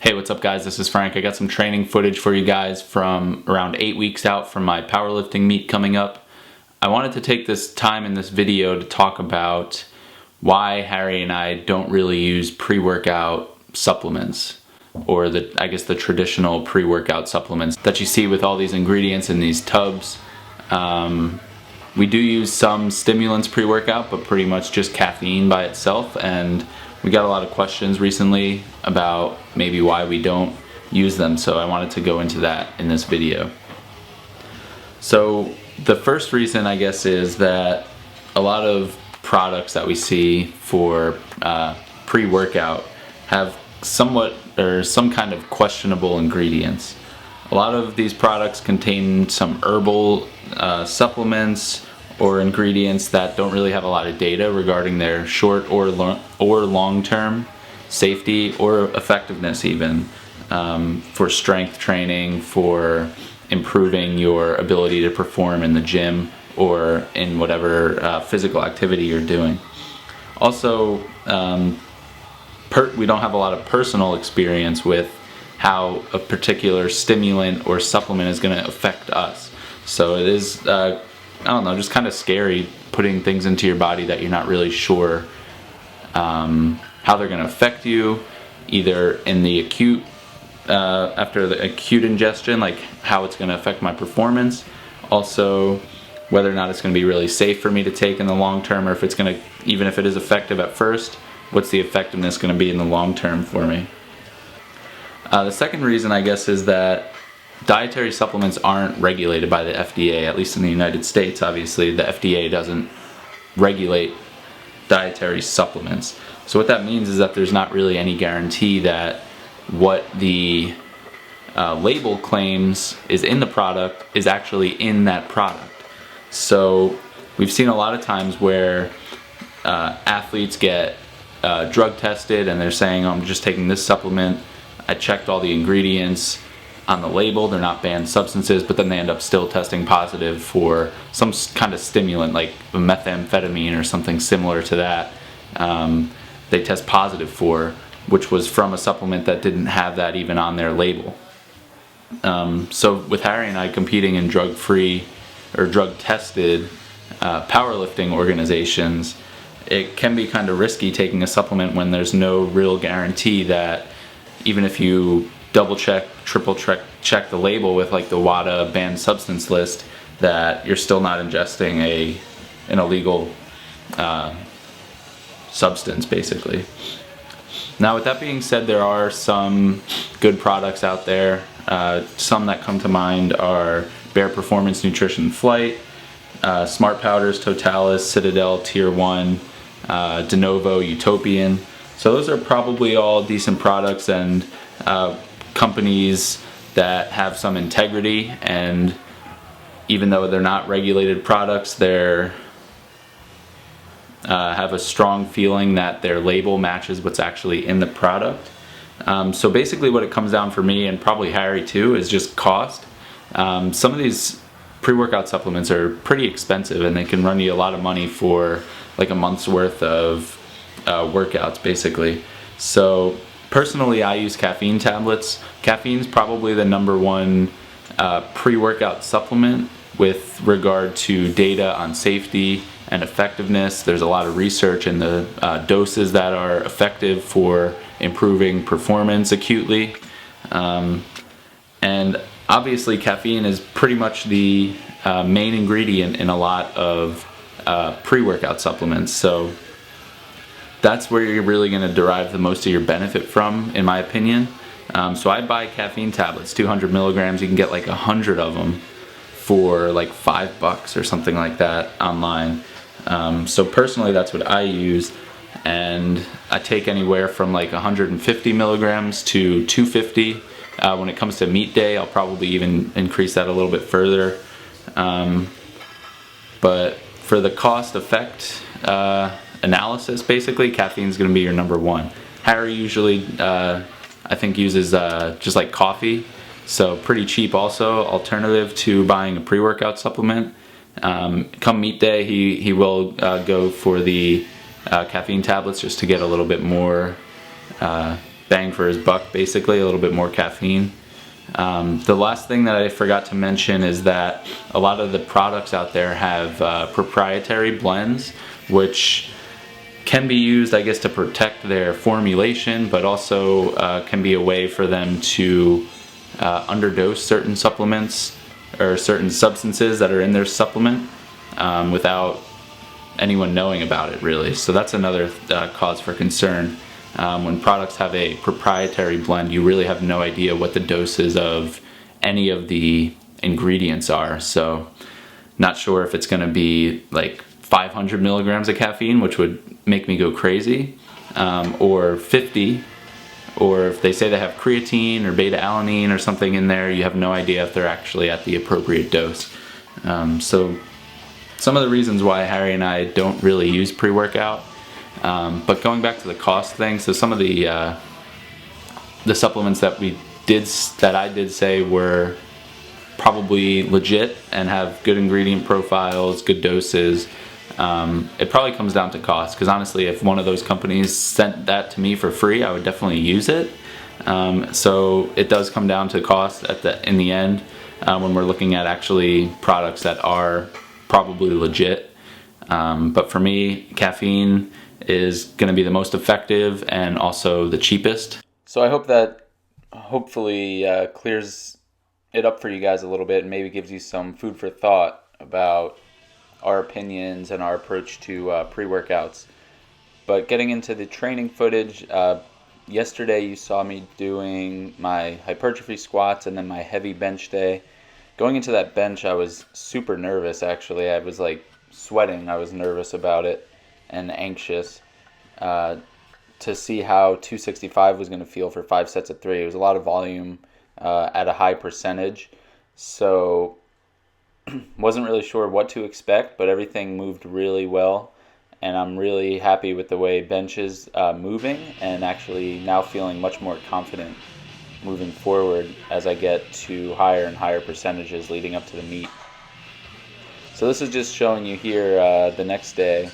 Hey, what's up guys? This is Frank. I got some training footage for you guys from around 8 weeks out from my powerlifting meet coming up. I wanted to take this time in this video to talk about why Harry and I don't really use pre-workout supplements, or I guess the traditional pre-workout supplements that you see with all these ingredients in these tubs. We do use some stimulants pre-workout, but pretty much just caffeine by itself, and we got a lot of questions recently about maybe why we don't use them, so I wanted to go into that in this video. So the first reason, I guess, is that a lot of products that we see for pre-workout have somewhat or some kind of questionable ingredients. A lot of these products contain some herbal supplements or ingredients that don't really have a lot of data regarding their short or long-term safety or effectiveness, even for strength training, for improving your ability to perform in the gym or in whatever physical activity you're doing. Also, we don't have a lot of personal experience with how a particular stimulant or supplement is going to affect us. So it is I don't know, just kind of scary putting things into your body that you're not really sure how they're going to affect you, either in the acute, after the acute ingestion, like how it's going to affect my performance, also whether or not it's going to be really safe for me to take in the long term, or if it's going to, even if it is effective at first, what's the effectiveness going to be in the long term for me. The second reason, I guess, is that dietary supplements aren't regulated by the FDA, at least in the United States. Obviously, the FDA doesn't regulate dietary supplements. So what that means is that there's not really any guarantee that what the label claims is in the product is actually in that product. So we've seen a lot of times where athletes get drug tested and they're saying, oh, I'm just taking this supplement, I checked all the ingredients on the label, they're not banned substances, but then they end up still testing positive for some kind of stimulant like methamphetamine or something similar to that. They test positive for, which was from a supplement that didn't have that even on their label. So with Harry and I competing in drug-free or drug-tested powerlifting organizations, it can be kind of risky taking a supplement when there's no real guarantee that, even if you double check, triple check the label with like the WADA banned substance list, that you're still not ingesting an illegal substance, basically. Now, with that being said, there are some good products out there. Some that come to mind are Bare Performance Nutrition Flight, Smart Powders, Totalis, Citadel, Tier 1, De Novo, Utopian. So those are probably all decent products and companies that have some integrity, and even though they're not regulated products, they're have a strong feeling that their label matches what's actually in the product. So basically what it comes down for me, and probably Harry too, is just cost. Some of these pre-workout supplements are pretty expensive, and they can run you a lot of money for like a month's worth of workouts, basically. So personally, I use caffeine tablets. Caffeine's probably the #1 pre-workout supplement with regard to data on safety and effectiveness. There's a lot of research in the doses that are effective for improving performance acutely. And obviously caffeine is pretty much the main ingredient in a lot of pre-workout supplements. So that's where you're really going to derive the most of your benefit from, in my opinion. So I buy caffeine tablets, 200 milligrams. You can get like 100 of them for like $5 or something like that online. So personally, that's what I use, and I take anywhere from like 150 milligrams to 250. When it comes to meet day, I'll probably even increase that a little bit further. But for the cost effect analysis, basically, caffeine is going to be your #1. Harry usually, I think, uses just like coffee, so pretty cheap also, alternative to buying a pre-workout supplement. Come meet day, he will go for the caffeine tablets just to get a little bit more bang for his buck, basically, a little bit more caffeine. The last thing that I forgot to mention is that a lot of the products out there have proprietary blends, which can be used, I guess, to protect their formulation, but also can be a way for them to underdose certain supplements or certain substances that are in their supplement without anyone knowing about it, really. So that's another cause for concern. When products have a proprietary blend, you really have no idea what the doses of any of the ingredients are. So not sure if it's going to be like 500 milligrams of caffeine, which would make me go crazy, or 50, or if they say they have creatine or beta-alanine or something in there, you have no idea if they're actually at the appropriate dose. So some of the reasons why Harry and I don't really use pre-workout. But going back to the cost thing, so some of the supplements that I did say were probably legit and have good ingredient profiles, good doses. It probably comes down to cost, because honestly, if one of those companies sent that to me for free, I would definitely use it. So it does come down to cost in the end when we're looking at actually products that are probably legit. But for me, caffeine is going to be the most effective and also the cheapest. So I hope that hopefully clears it up for you guys a little bit and maybe gives you some food for thought about our opinions and our approach to pre-workouts. But getting into the training footage, yesterday you saw me doing my hypertrophy squats and then my heavy bench day. Going into that bench, I was super nervous, actually. I was like sweating. I was nervous about it and anxious to see how 265 was going to feel for 5 sets of 3. It was a lot of volume at a high percentage. So wasn't really sure what to expect, but everything moved really well. And I'm really happy with the way bench is moving, and actually now feeling much more confident moving forward as I get to higher and higher percentages leading up to the meet. So this is just showing you here the next day,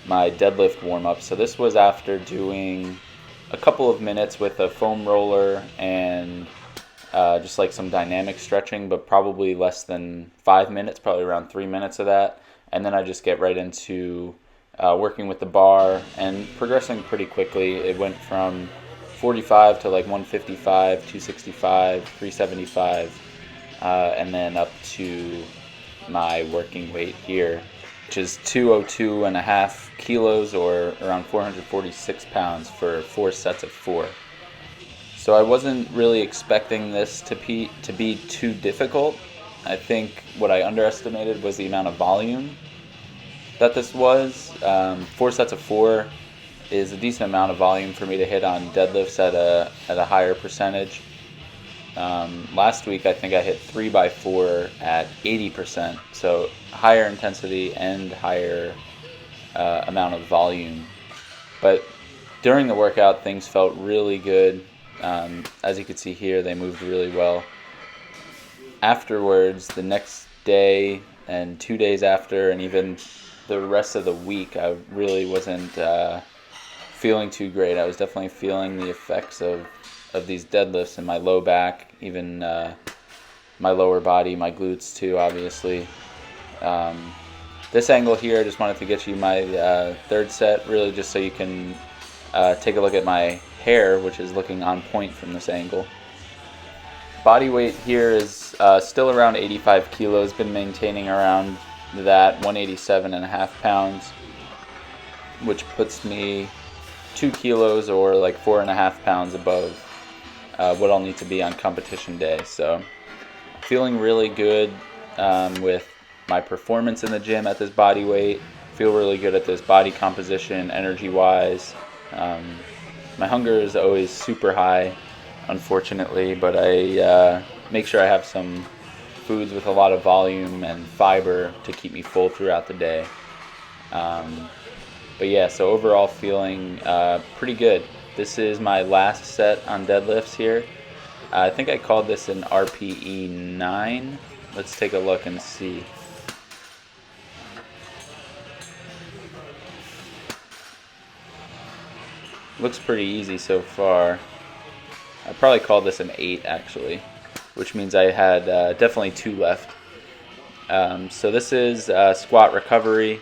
my deadlift warm-up. So this was after doing a couple of minutes with a foam roller and just like some dynamic stretching, but probably less than 5 minutes, probably around 3 minutes of that. And then I just get right into working with the bar and progressing pretty quickly. It went from 45 to like 155, 265, 375, and then up to my working weight here, which is 202.5 kilos or around 446 pounds for 4 sets of 4. So I wasn't really expecting this to be too difficult. I think what I underestimated was the amount of volume that this was. 4 sets of 4 is a decent amount of volume for me to hit on deadlifts at a higher percentage. Last week I think I hit 3x4 at 80%, so higher intensity and higher amount of volume. But during the workout things felt really good. As you can see here, they moved really well. Afterwards, the next day and 2 days after, and even the rest of the week, I really wasn't feeling too great. I was definitely feeling the effects of these deadlifts in my low back, even my lower body, my glutes too, obviously. This angle here, I just wanted to get you my third set, really just so you can take a look at my hair, which is looking on point from this angle. Body weight here is still around 85 kilos, been maintaining around that, 187.5 pounds, which puts me 2 kilos or like 4.5 pounds above what I'll need to be on competition day. So feeling really good with my performance in the gym at this body weight. Feel really good at this body composition, energy wise. My hunger is always super high, unfortunately, but I make sure I have some foods with a lot of volume and fiber to keep me full throughout the day. But yeah, so overall feeling pretty good. This is my last set on deadlifts here. I think I called this an RPE 9. Let's take a look and see. Looks pretty easy so far. I'd probably call this an 8 actually, which means I had definitely 2 left. So this is squat recovery.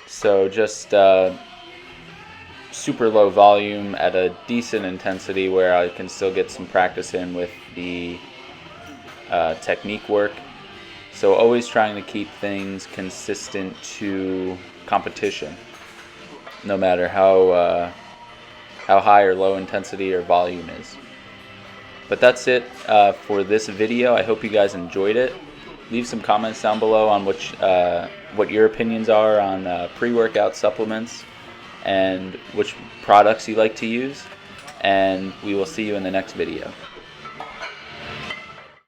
So just super low volume at a decent intensity where I can still get some practice in with the technique work. So always trying to keep things consistent to competition, no matter how high or low intensity or volume is. But that's it for this video. I hope you guys enjoyed it. Leave some comments down below on what your opinions are on pre-workout supplements and which products you like to use. And we will see you in the next video.